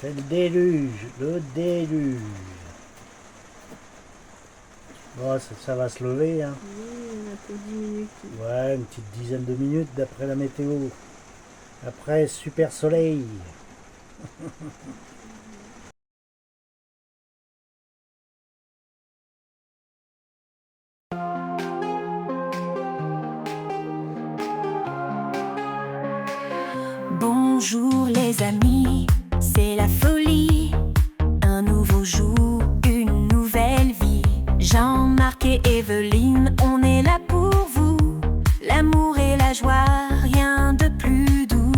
C'est le déluge, le déluge. Bon, ça va se lever, hein. Oui, on a pour 10 minutes. Ouais, une petite dizaine de minutes d'après la météo. Après, super soleil. Bonjour les amis, c'est la folie. Un nouveau jour, une nouvelle vie. Jean-Marc et Evelyne, on est là pour vous. L'amour et la joie, rien de plus doux.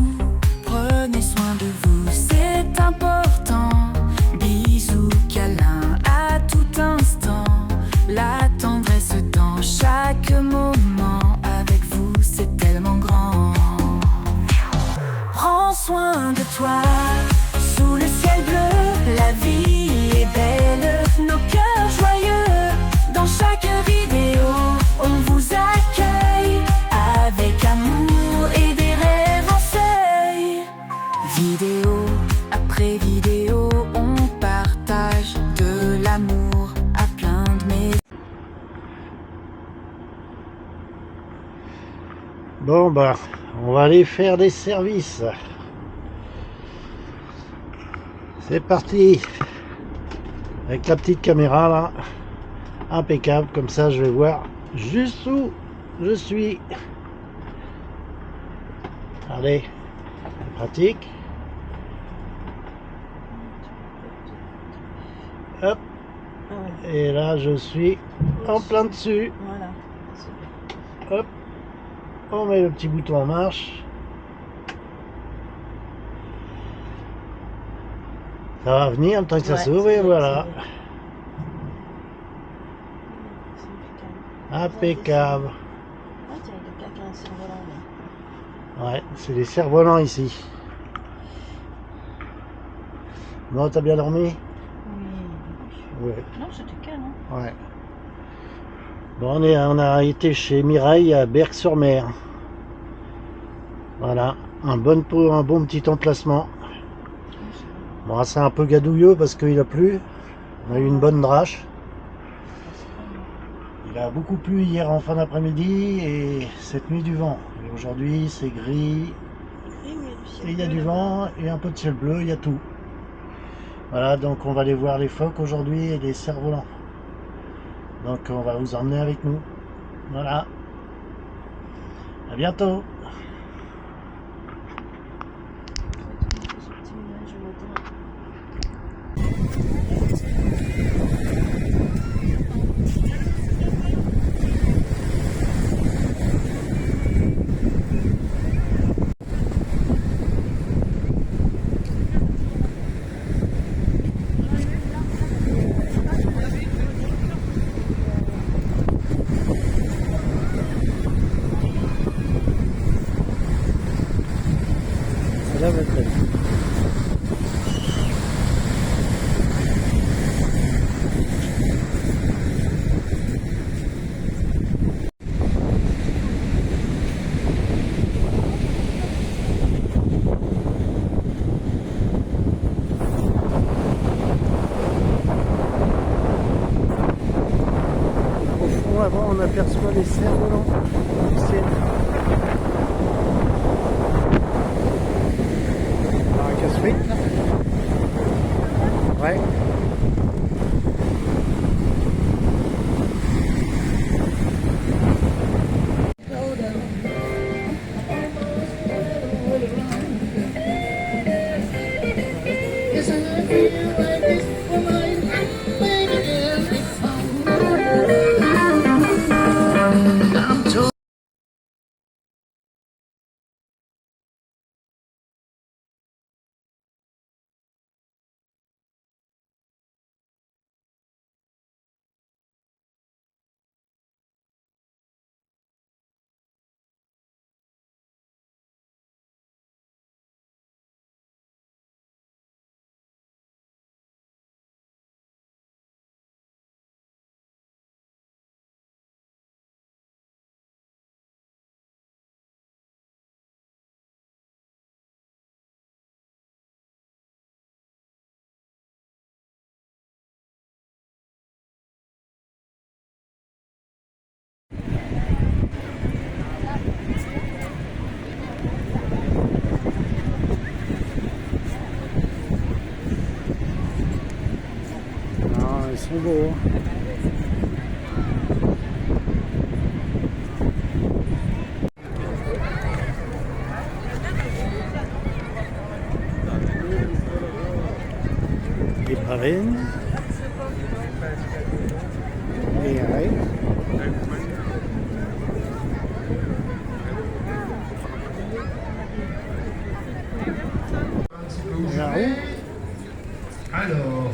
Prenez soin de vous, c'est important. Bisous, câlins à tout instant. La tendresse dans chaque moment. Avec vous, c'est tellement grand. Prends soin de toi, sous le ciel bleu, la vie est belle, nos cœurs joyeux. Dans chaque vidéo, on vous accueille, avec amour et des rêves en seuil. Vidéo après vidéo, on partage de l'amour à plein de maisons. Bon, bah, on va aller faire des services. C'est parti. Avec la petite caméra là. Impeccable, comme ça je vais voir juste où je suis. Allez, c'est pratique. Hop, Ah ouais, et là je suis en plein dessus. voilà. Hop, on met le petit bouton en marche. Ça va venir le temps que ça Ouais, s'ouvre ça et y est, voilà. ça y est. C'est Impeccable. Ah tiens, il y a quelqu'un sur le volant là. Ouais, c'est les cerfs-volants ici. Bon, t'as bien dormi? Oui. Ouais. Non, c'était calme. Hein. Ouais. Bon, on a été chez Mireille à Berck-sur-Mer. Voilà, un bon petit emplacement. Bon, c'est un peu gadouilleux parce qu'il a plu. On a eu une bonne drache. Il a beaucoup plu hier en fin d'après-midi et cette nuit du vent. Et aujourd'hui c'est gris et il y a du vent et un peu de ciel bleu, il y a tout. Voilà, donc on va aller voir les phoques aujourd'hui et les cerfs-volants. Donc on va vous emmener avec nous. Voilà. À bientôt. C'est là votre avis. Au fond, avant, on aperçoit les cerfs-volants du ciel. Un casse-frites, là. Ouais. sont beaux. Hein. Les parraines. Les rails. Alors,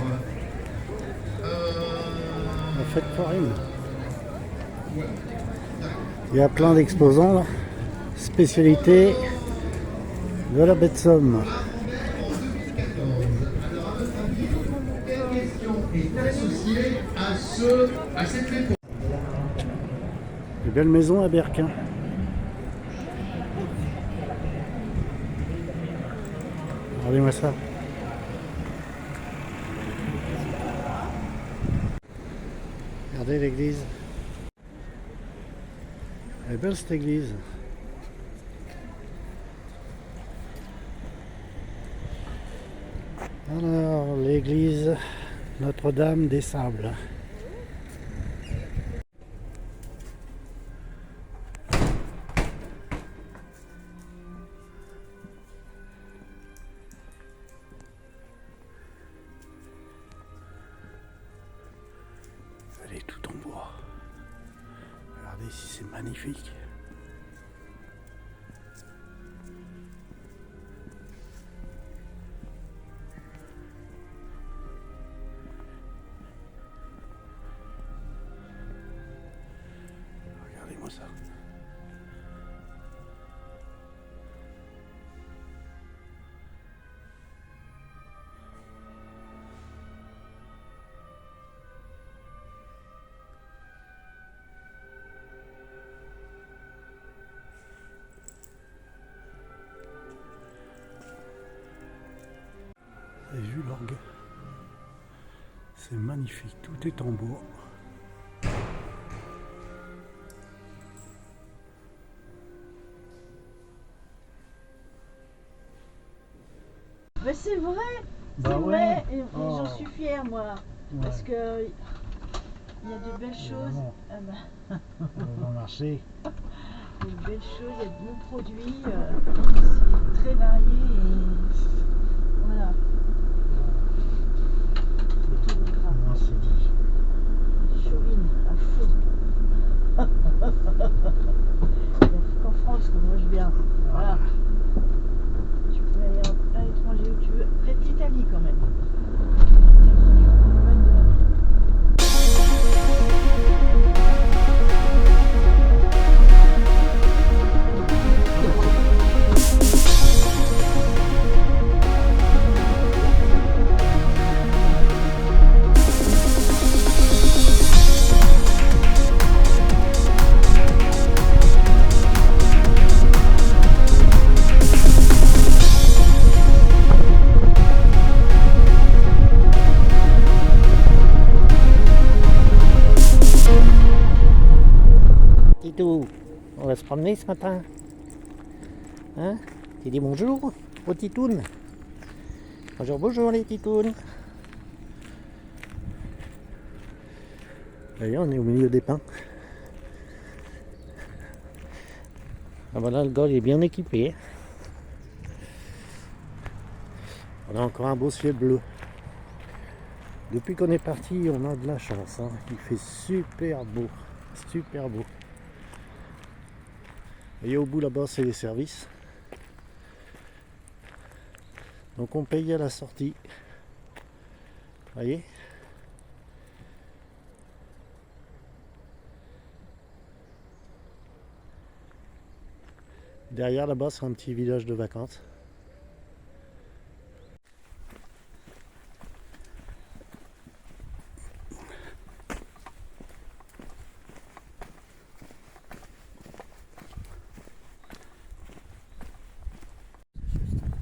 La fête foraine. Il y a plein d'exposants là. Spécialité de la baie de Somme. est associée à cette réponse. Des belles maisons à Berquin. Regardez-moi ça. Regardez l'église. Elle est belle cette église. Alors, l'église Notre-Dame des Sables. Elle est tout en bois. Regardez si c'est magnifique. Regardez-moi ça. Vous avez vu l'orgue? C'est magnifique, tout est en bois. Mais c'est vrai, Bah c'est ouais. vrai, et Oh. j'en suis fière moi, Ouais. parce que il y a de belles choses, Évidemment. Bon marché. il y a de belles choses, il y a de bons produits, c'est très varié et voilà. Photographe, Non, c'est dit. chauvine, à fond. Il n'y a qu'en France qu'on mange bien, voilà. Tu peux aller à l'étranger où tu veux, peut-être l'Italie quand même. Titou, on va se promener ce matin. Hein? Tu dis bonjour aux titounes. Bonjour, bonjour les titounes. D'ailleurs, on est au milieu des pins. Ah voilà, le golf est bien équipé. On a encore un beau ciel bleu. Depuis qu'on est parti, on a de la chance. Hein. Il fait super beau. Super beau. Et au bout là-bas, c'est les services. Donc on paye à la sortie. Voyez? Derrière là-bas, c'est un petit village de vacances.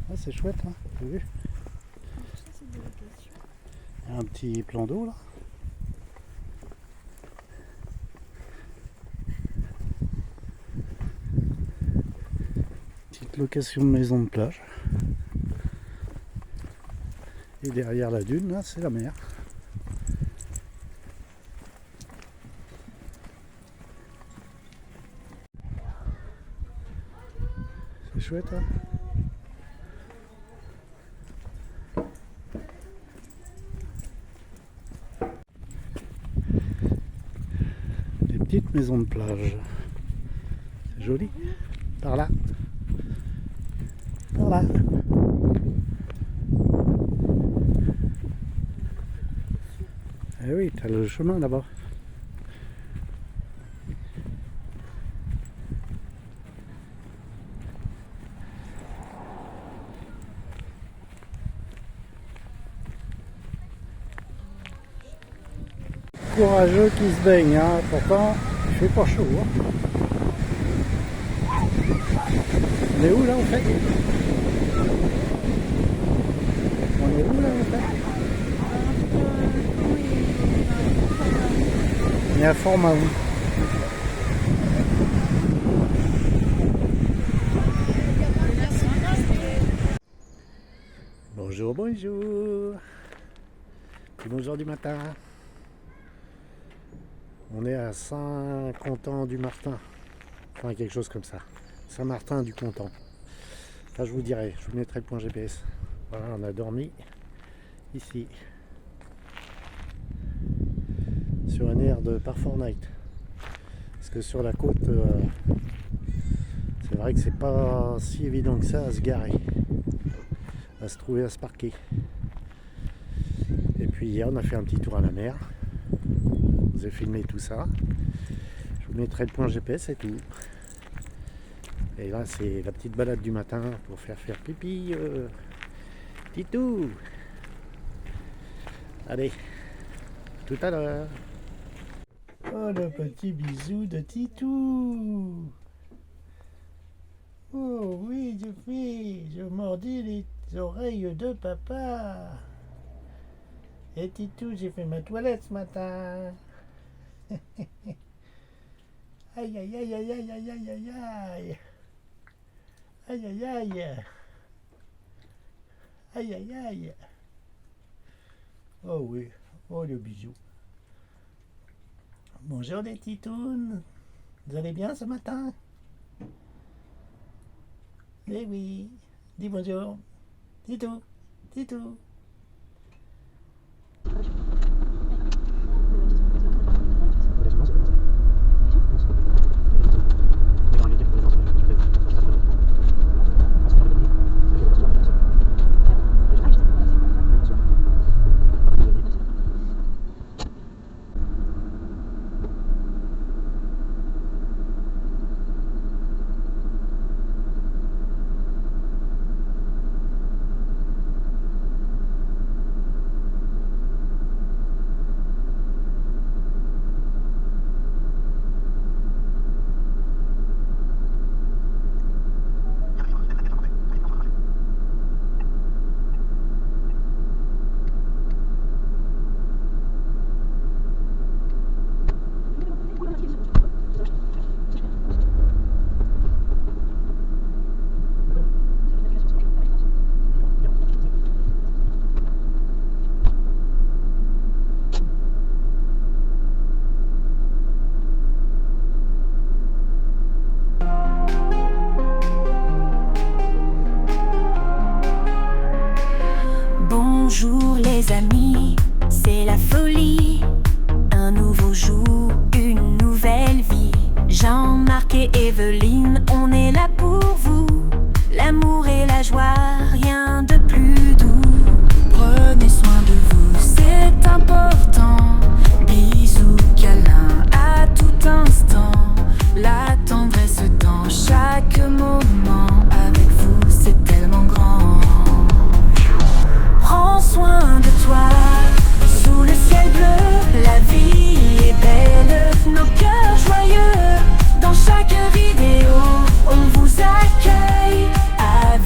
Ah, c'est chouette, hein, t'as vu? Il y a un petit plan d'eau là. Petite location de maison de plage. Et derrière la dune, là, c'est la mer. chouette, hein. Des petites maisons de plage. C'est joli. Par là. Par là. Eh oui, t'as le chemin là-bas. Courageux qui se baigne, hein. Pourtant il fait pas chaud, hein. On est où là en fait? On est où là en fait? Il y a un format où? Bonjour, bonjour. Puis bonjour du matin. On est à Saint-Quentin-du-Martin, enfin quelque chose comme ça. Saint-Martin-du-Content. Enfin, je vous dirai, je vous mettrai le point GPS. Voilà, on a dormi ici, sur un air de par Fortnite. Parce que sur la côte, c'est vrai que c'est pas si évident que ça à se garer, à se trouver, à se parquer. Et puis hier, on a fait un petit tour à la mer. Je vous ai filmé tout ça. Je vous mettrai le point GPS et tout. Et là, c'est la petite balade du matin pour faire pipi. Titou. Allez, tout à l'heure. Oh, le petit bisou de Titou. Oh oui, je mordis les oreilles de papa. Et Titou, j'ai fait ma toilette ce matin. Aïe aïe aïe aïe aïe aïe aïe aïe aïe. Aïe aïe aïe. Aïe aïe aïe. Oh oui, oh le bisou. Bonjour les titounes. Vous allez bien ce matin? Eh oui. Dis bonjour. Titou, Titou. Bonjour les amis, c'est la folie. Un nouveau jour, une nouvelle vie. Jean-Marc et Evelyne, on est là pour vous. L'amour et la joie, rien de plus doux. Prenez soin de vous, c'est important. Bisous, câlins à tout instant. La tendresse dans chaque moment. Avec vous, c'est tellement grand. Prends soin de toi, sous le ciel bleu, la vie est belle, nos cœurs joyeux. Dans chaque vidéo, on vous accueille avec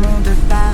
monde passe.